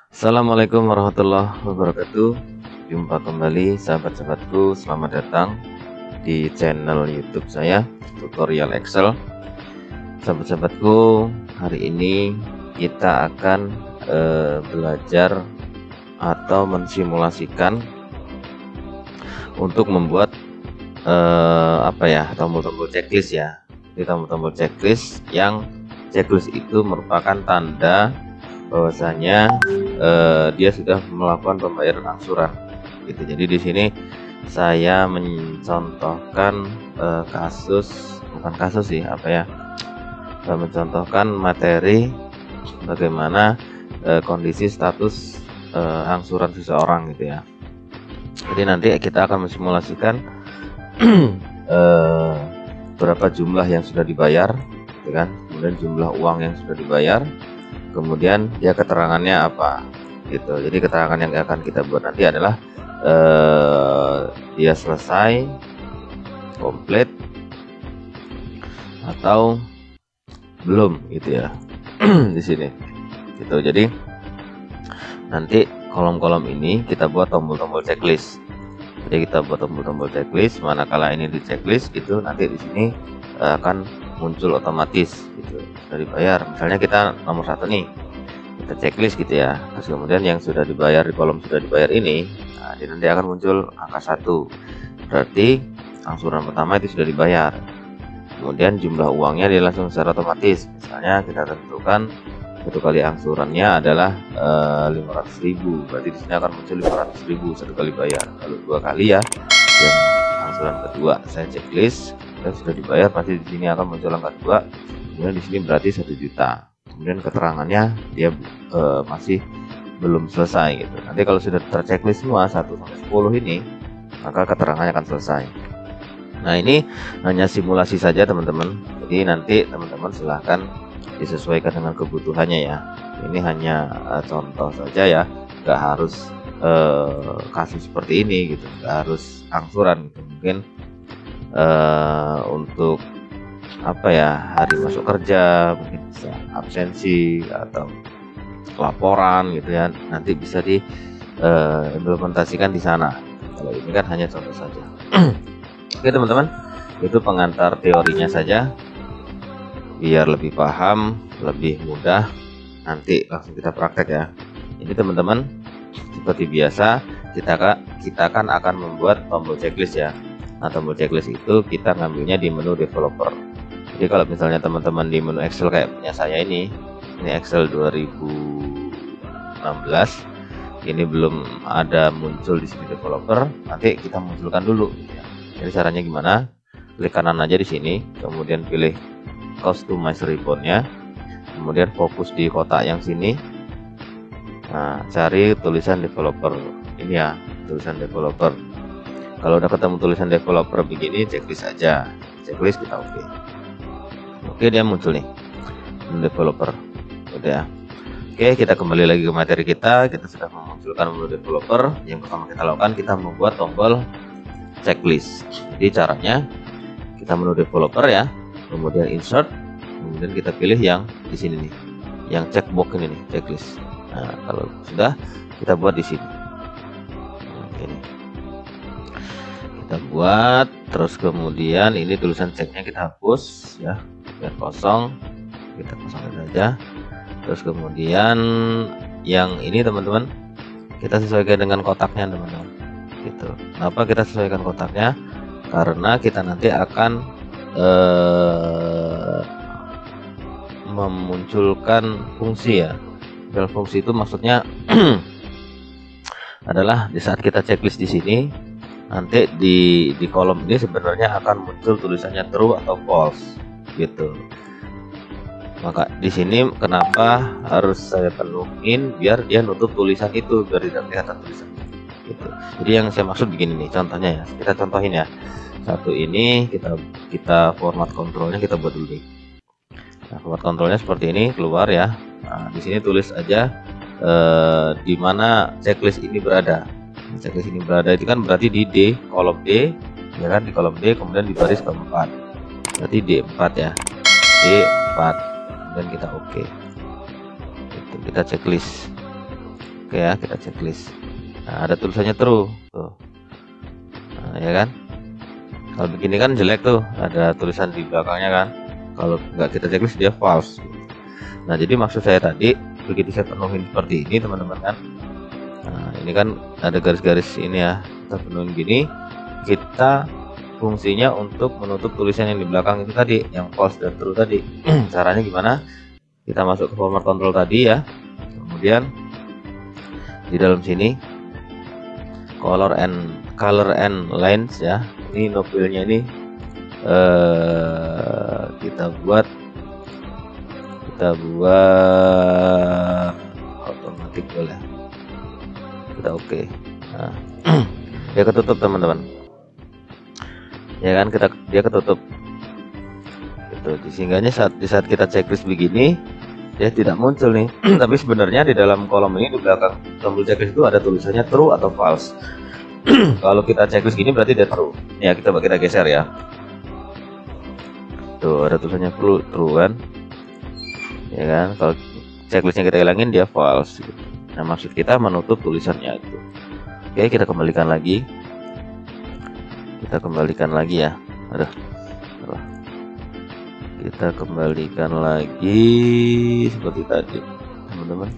Assalamualaikum warahmatullahi wabarakatuh. Jumpa kembali sahabat-sahabatku, selamat datang di channel YouTube saya, tutorial Excel. Sahabat-sahabatku, hari ini kita akan belajar atau mensimulasikan untuk membuat tombol-tombol checklist ya. Di tombol-tombol checklist yang checklist itu merupakan tanda bahwasanya dia sudah melakukan pembayaran angsuran gitu. Jadi di sini saya mencontohkan mencontohkan materi bagaimana kondisi status angsuran seseorang gitu ya. Jadi nanti kita akan mensimulasikan berapa jumlah yang sudah dibayar gitu kan, kemudian jumlah uang yang sudah dibayar, kemudian dia keterangannya apa gitu. Jadi keterangan yang akan kita buat nanti adalah dia selesai, komplit, atau belum gitu ya. Di sini gitu. Jadi nanti kolom-kolom ini kita buat tombol-tombol checklist. Jadi kita buat tombol-tombol checklist, manakala ini di checklist gitu, nanti di sini akan muncul otomatis gitu, sudah dibayar. Misalnya kita nomor 1 nih, kita checklist gitu ya. Terus kemudian yang sudah dibayar di kolom sudah dibayar ini, nah, nanti akan muncul angka 1. Berarti angsuran pertama itu sudah dibayar. Kemudian jumlah uangnya dia langsung secara otomatis. Misalnya kita tentukan satu kali angsurannya adalah 500.000, berarti di sini akan muncul 500.000 satu kali bayar. Kalau 2 kali ya, yang angsuran kedua saya checklist dan sudah dibayar, pasti di sini akan muncul angka 2. Kemudian di sini berarti 1 juta. Kemudian keterangannya dia masih belum selesai gitu. Nanti kalau sudah terchecklist semua 1 sampai 10 ini, maka keterangannya akan selesai. Nah, ini hanya simulasi saja teman-teman. Jadi nanti teman-teman silahkan disesuaikan dengan kebutuhannya ya. Ini hanya contoh saja ya, nggak harus kasus seperti ini gitu, nggak harus angsuran gitu. Mungkin untuk hari masuk kerja, mungkin bisa absensi atau laporan gitu ya, nanti bisa diimplementasikan di sana. Kalau ini kan hanya contoh saja. Oke teman-teman, itu pengantar teorinya saja biar lebih paham, lebih mudah. Nanti langsung kita praktek ya. Ini teman-teman, seperti biasa kita kan akan membuat tombol checklist ya. Nah, tombol checklist itu kita ngambilnya di menu developer. Jadi kalau misalnya teman-teman di menu Excel kayak punya saya ini Excel 2016, ini belum ada muncul di sini developer, nanti kita munculkan dulu ya. Jadi caranya gimana? Klik kanan aja di sini, kemudian pilih customize ribbonnya, kemudian fokus di kotak yang sini. Nah, cari tulisan developer ini ya, tulisan developer. Kalau udah ketemu tulisan developer begini, checklist aja, checklist kita oke, dia muncul nih developer udah. Oke, kita kembali lagi ke materi kita sudah memunculkan menu developer. Yang pertama kita lakukan, kita membuat tombol checklist. Jadi caranya kita menu developer ya, kemudian insert, kemudian kita pilih yang di sini nih, yang checkbox ini nih, checklist. Nah, kalau sudah kita buat di sini. Oke, kita buat, terus kemudian ini tulisan checknya kita hapus ya, biar kosong, kita kosongin aja. Terus kemudian yang ini teman-teman, kita sesuaikan dengan kotaknya teman-teman gitu. Kenapa kita sesuaikan kotaknya? Karena kita nanti akan memunculkan fungsi ya. Dalam fungsi itu maksudnya adalah di saat kita checklist di sini, nanti di kolom ini sebenarnya akan muncul tulisannya true atau false gitu. Maka di sini kenapa harus saya penuhin, biar dia nutup tulisan itu, biar tidak kelihatan tulisan gitu. Jadi yang saya maksud begini nih, contohnya ya, kita contohin ya. Satu ini kita format kontrolnya kita buat dulu nih. Nah, format kontrolnya seperti ini, keluar ya. Nah, di sini tulis aja di mana checklist ini berada. Checklist ini berada itu kan berarti di D, kolom D, ya kan, di kolom D, kemudian di baris keempat. Berarti D4 ya, D4. Kemudian kita oke. kita checklist. Oke ya, kita checklist. Nah, ada tulisannya true tuh. Nah, ya kan, kalau begini kan jelek tuh, ada tulisan di belakangnya kan. Kalau nggak kita checklist dia false. Nah, jadi maksud saya tadi, begitu saya penuhin seperti ini teman-teman kan, nah ini kan ada garis-garis ini ya, kita penuhin gini, kita fungsinya untuk menutup tulisan yang di belakang itu tadi, yang false dan true tadi. Caranya gimana? Kita masuk ke format control tadi ya, kemudian di dalam sini color and lines ya, ini nopilnya ini kita buat otomatis boleh, kita oke. Nah, dia ketutup teman-teman ya kan, dia ketutup gitu. Sehingganya di saat kita checklist begini dia tidak muncul nih. Tapi sebenarnya di dalam kolom ini, di belakang tombol checklist itu ada tulisannya true atau false. Kalau kita checklist gini berarti dia true ya. Kita geser ya, tuh ada tulisannya true kan ya kan. Kalau checklistnya kita hilangin dia false gitu. Nah, maksud kita menutup tulisannya itu. Oke, kita kembalikan lagi ya. Kita kembalikan lagi seperti tadi teman-teman,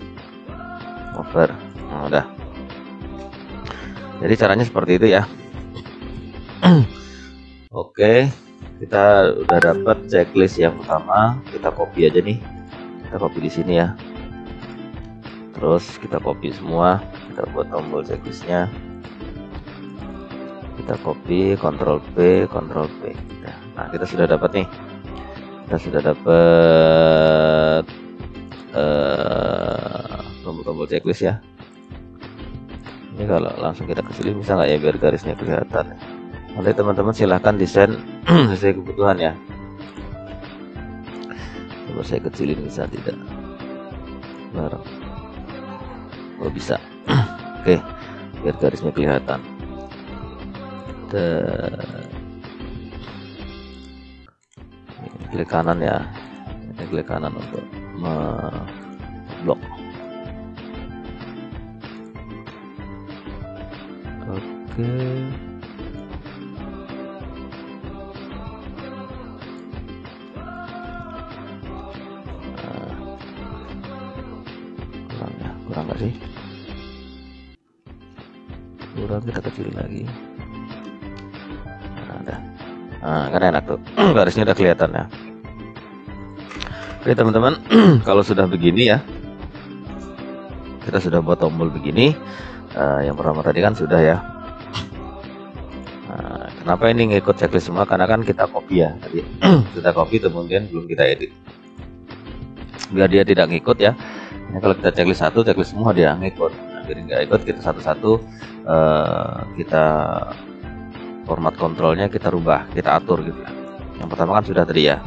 over. Nah, udah. Jadi caranya seperti itu ya. Oke, kita udah dapat checklist yang pertama. Kita copy aja nih, kita copy di sini ya, terus kita copy semua, kita buat tombol checklistnya, kita copy, Ctrl P. Nah, kita sudah dapat nih, tombol checklist ya. Ini kalau langsung kita ke sini bisa nggak ya, biar garisnya kelihatan. Nanti teman-teman silahkan desain sesuai kebutuhan ya. Coba saya kecilin, bisa tidak? Bareng. Oh, bisa. Oke, biar garisnya kelihatan. Klik kanan ya, ini klik kanan untuk blok. Oke, kurang nggak sih? Kurang, kita kecilin lagi. Nah, kan enak tuh. Garisnya udah kelihatan ya. Oke teman-teman, kalau sudah begini ya, kita sudah buat tombol begini. Yang pertama tadi kan sudah ya. Nah, kenapa ini ngikut checklist semua? Karena kan kita copy ya tadi. Kita copy kemudian belum kita edit, biar dia tidak ngikut ya. Ini kalau kita checklist satu, checklist semua dia ngikut. Nah, biar nggak ikut, kita satu-satu kita format kontrolnya kita rubah, kita atur gitu ya. Yang pertama kan sudah tadi ya.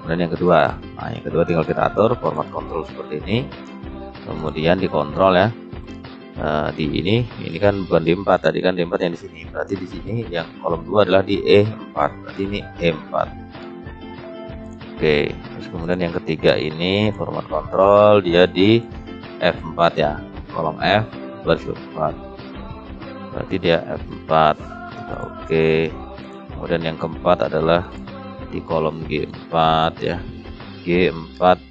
Kemudian yang kedua, nah yang kedua tinggal kita atur format kontrol seperti ini. Kemudian dikontrol ya. Di ini kan bukan di 4, tadi kan di 4 yang di sini. Berarti di sini yang kolom 2 adalah di E4. Berarti ini E4. Oke, terus kemudian yang ketiga ini format kontrol dia di F4 ya. Kolom F baris 4. Berarti dia F4. Oke, kemudian yang keempat adalah di kolom G4 ya, G4.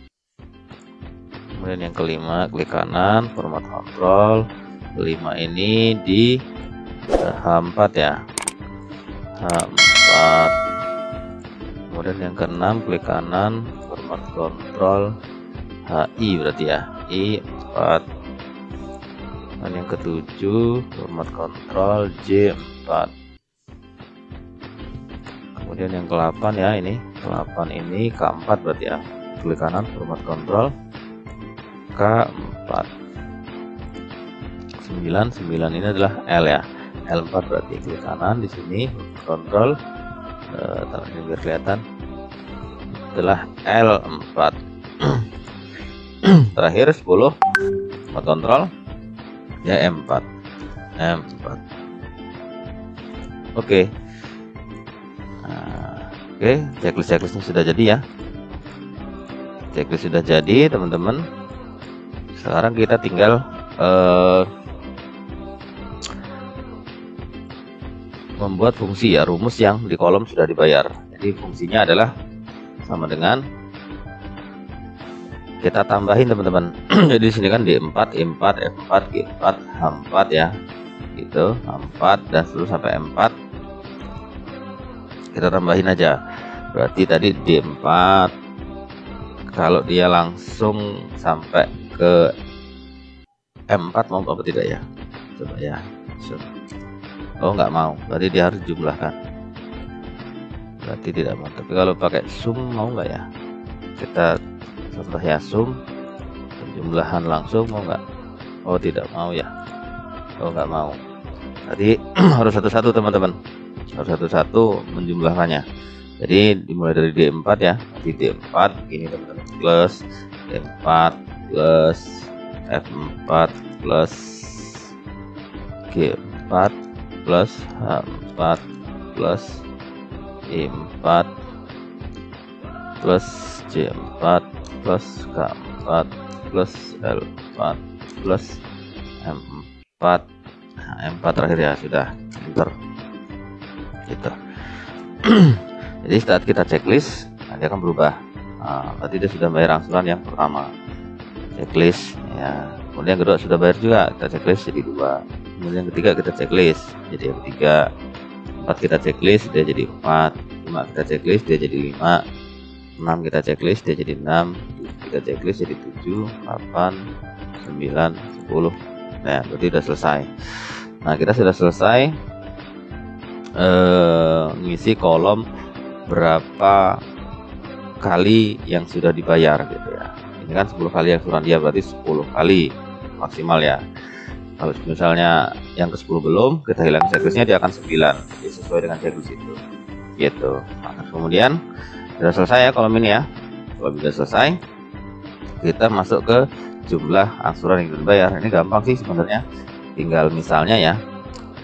Kemudian yang kelima klik kanan, format kontrol. Kelima ini di H4 ya, H4. Kemudian yang keenam klik kanan, format kontrol HI berarti ya, I4. Dan yang ketujuh format kontrol J4. Kemudian yang ke-8 ya, ini ke-8 ini K4 berarti ya, klik kanan format kontrol K4. 9 ini adalah L ya, L4 berarti klik kanan di sini kontrol, ini biar kelihatan adalah L4. Terakhir 10 format kontrol ya M4. Oke. Oke, checklistnya sudah jadi ya. Checklist sudah jadi teman-teman. sekarang kita tinggal membuat fungsi ya, rumus yang di kolom sudah dibayar. Jadi fungsinya adalah sama dengan kita tambahin teman-teman. Jadi di sini kan D4, E4, F4, G4, H4 ya, gitu, H4 dan seterusnya sampai M4. Kita tambahin aja. Berarti tadi D4, kalau dia langsung sampai ke M4 mau apa tidak ya? Coba ya. Oh, nggak mau, berarti dia harus jumlahkan. Berarti tidak mau. Tapi kalau pakai sum mau nggak ya? Kita contoh ya, sum penjumlahan langsung mau nggak? Oh, tidak mau ya. Oh, nggak mau. Tadi harus satu-satu teman-teman, harus satu-satu menjumlahkannya. Jadi dimulai dari D4 ya. Di D4 ini teman-teman, plus D4 plus F4 plus G4 plus H4 plus E4 plus J4 plus K4 plus L4 plus M4. Nah, M4 terakhir ya, sudah enter gitu. Jadi saat kita checklist nanti akan berubah. Nah, berarti dia sudah bayar angsuran yang pertama, checklist ya. Kemudian yang kedua sudah bayar juga, kita checklist jadi 2. Kemudian yang ketiga kita checklist jadi yang ketiga. 4 kita checklist dia jadi 4. 5 kita checklist dia jadi 5. 6 kita checklist dia jadi 6. 7 kita checklist jadi 7. 8 9 10. Nah, berarti sudah selesai. Nah, kita sudah selesai ngisi kolom berapa kali yang sudah dibayar gitu ya. Ini kan 10 kali angsuran dia, berarti 10 kali maksimal ya. Kalau misalnya yang ke-10 belum, kita hilang checklistnya, dia akan 9. Jadi sesuai dengan checklist itu gitu. Nah, kemudian sudah selesai ya kolom ini ya. Kalau sudah selesai, kita masuk ke jumlah angsuran yang dibayar. Ini gampang sih sebenarnya, tinggal misalnya ya,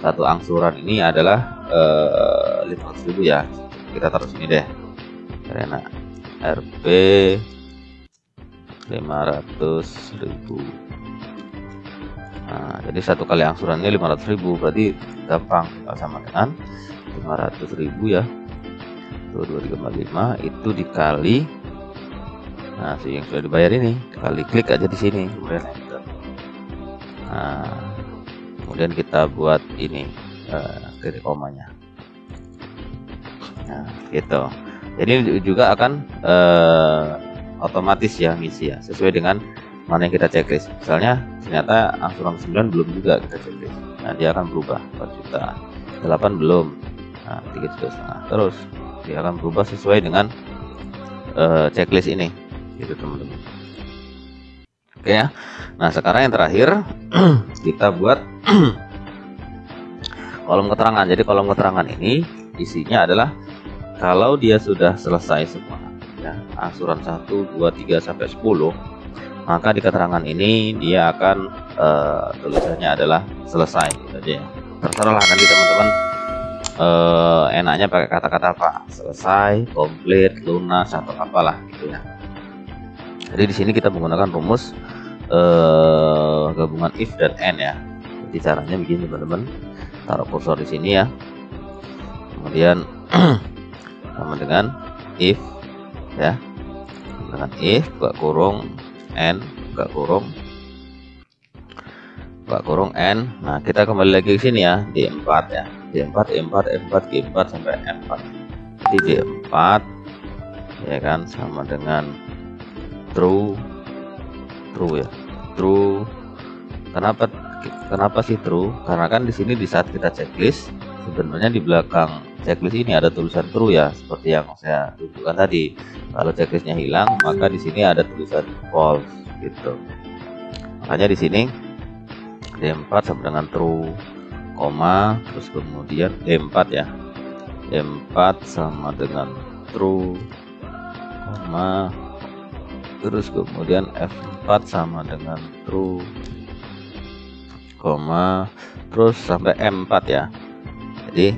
satu angsuran ini adalah 500.000 ya. Kita taruh sini deh, karena RP 500.000. Nah, jadi satu kali angsurannya 500.000, berarti gampang, sama dengan 500.000 ya. 2345 itu dikali, nah yang sudah dibayar ini kali, klik aja di sini, kemudian enter. Nah, kemudian kita buat ini titik komanya. Nah, gitu. Jadi juga akan otomatis ya ngisi ya, sesuai dengan mana yang kita checklist. Misalnya ternyata angsuran 9 belum juga kita checklist, nah dia akan berubah 4 juta, 8 belum, nah 3,5 juta, terus dia akan berubah sesuai dengan checklist ini gitu teman-teman. Oke ya. Nah, sekarang yang terakhir kita buat kolom keterangan. Jadi kolom keterangan ini isinya adalah kalau dia sudah selesai semua ya, angsuran 1, 2, 3 sampai 10, maka di keterangan ini dia akan tulisannya adalah selesai gitu aja ya. Terserah lah nanti teman-teman enaknya pakai kata-kata apa, selesai, komplit, lunas, atau apalah gitu ya. Jadi di sini kita menggunakan rumus gabungan if dan and ya. Jadi caranya begini teman-teman, taruh kursor di sini ya, kemudian sama dengan if ya, dengan if buka kurung n buka kurung n. Nah, kita kembali lagi ke sini ya, D4 ya, D4 E4 F4 G4 sampai M4. Jadi D4 ya kan sama dengan true ya, true. Kenapa sih true? Karena kan di sini di saat kita checklist, sebenarnya di belakang checklist ini ada tulisan true ya, seperti yang saya tunjukkan tadi. Kalau checklistnya hilang, maka di sini ada tulisan false gitu. Makanya di sini D4 sama dengan true, koma, terus kemudian D4 ya, D4 sama dengan true, koma, terus kemudian F4 sama dengan true, koma, terus sampai M4 ya. Jadi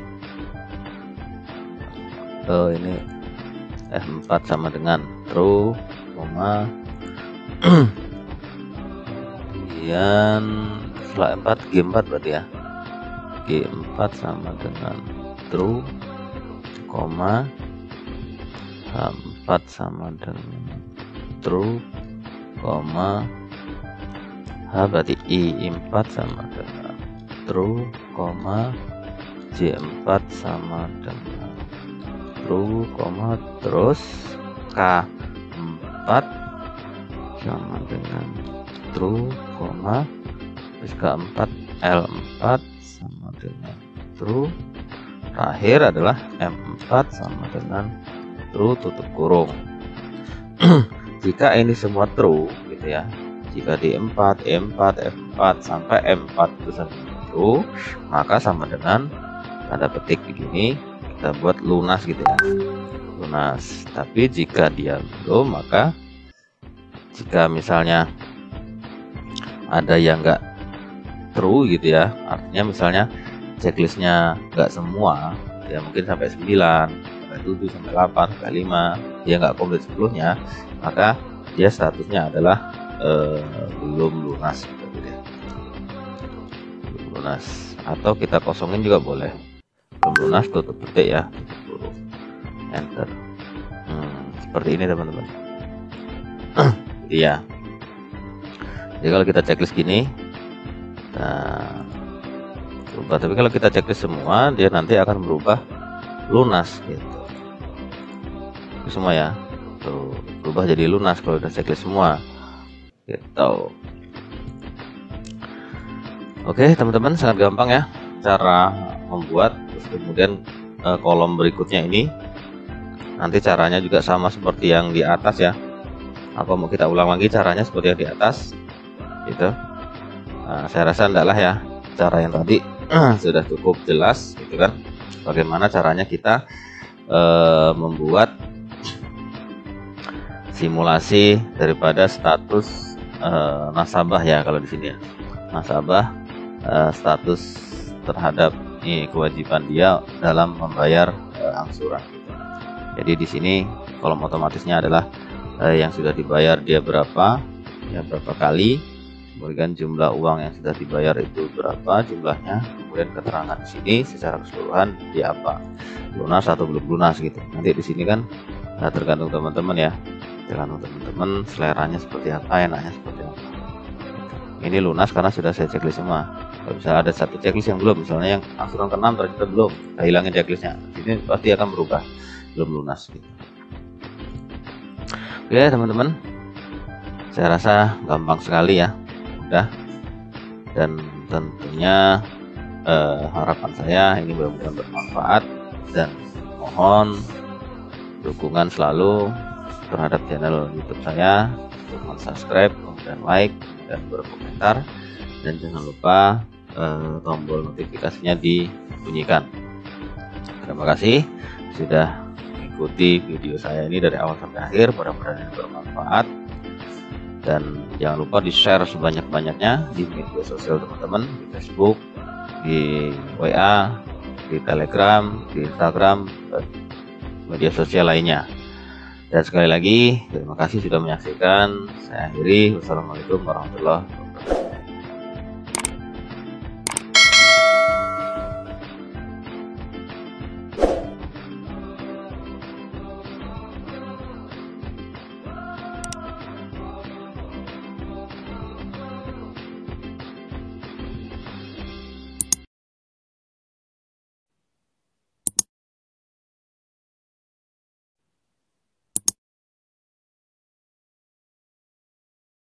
ini F4 sama dengan true, koma, kemudian setelah 4 G4 berarti ya, G4 sama dengan true, koma H4 sama dengan true, koma H berarti I4 sama dengan true, koma J4 sama dengan true, koma terus K4 sama dengan true, koma terus K4 L4 sama dengan true, terakhir adalah M4 sama dengan true tutup kurung. Jika ini semua true gitu ya, jika di E4, F4 sampai M4 itu sama true, maka sama dengan tanda petik begini, kita buat lunas gitu ya, lunas. Tapi jika dia belum, maka jika misalnya ada yang enggak true gitu ya, artinya misalnya checklistnya enggak semua ya, mungkin sampai 9, sampai 7, sampai 8, sampai 5, dia enggak komplit 10-nya, maka dia statusnya adalah belum lunas gitu ya. Belum lunas, atau kita kosongin juga boleh. Belum lunas tutup petik ya, tutup huruf, enter. Seperti ini teman-teman. Iya. Jadi kalau kita checklist gini, nah, berubah. Tapi kalau kita checklist semua, dia nanti akan berubah lunas gitu. Semua ya, tuh berubah jadi lunas kalau udah checklist semua gitu. Oke teman-teman, sangat gampang ya cara membuat. Terus kemudian kolom berikutnya ini nanti caranya juga sama seperti yang di atas ya. Apa mau kita ulang lagi caranya seperti yang di atas gitu? Nah, saya rasa enggak lah ya, cara yang tadi sudah cukup jelas gitu kan, bagaimana caranya kita membuat simulasi daripada status nasabah ya. Kalau di sini ya, nasabah status terhadap kewajiban dia dalam membayar angsuran gitu. Jadi di sini kolom otomatisnya adalah yang sudah dibayar dia berapa ya, berapa kali, kemudian jumlah uang yang sudah dibayar itu berapa jumlahnya, kemudian keterangan di sini secara keseluruhan dia apa, lunas atau belum lunas gitu. Nanti di sini kan tergantung teman-teman ya, tergantung teman-teman seleranya seperti apa, enaknya seperti apa. Ini lunas karena sudah saya checklist semua. Kalau misalnya ada satu checklist yang belum, misalnya yang angsuran ke-6 ternyata belum, kita hilangin checklistnya, ini pasti akan berubah belum lunas gitu. Oke teman-teman, saya rasa gampang sekali ya, mudah, dan tentunya harapan saya ini mudah-mudahan bermanfaat, dan mohon dukungan selalu terhadap channel YouTube saya untuk subscribe, kemudian like, dan berkomentar, dan jangan lupa tombol notifikasinya dibunyikan. Terima kasih sudah mengikuti video saya ini dari awal sampai akhir, mudah-mudahan bermanfaat, dan jangan lupa di share sebanyak-banyaknya di media sosial teman-teman, di Facebook, di WA, di Telegram, di Instagram, dan media sosial lainnya. Dan sekali lagi terima kasih sudah menyaksikan. Saya akhiri, wassalamualaikum warahmatullahi wabarakatuh.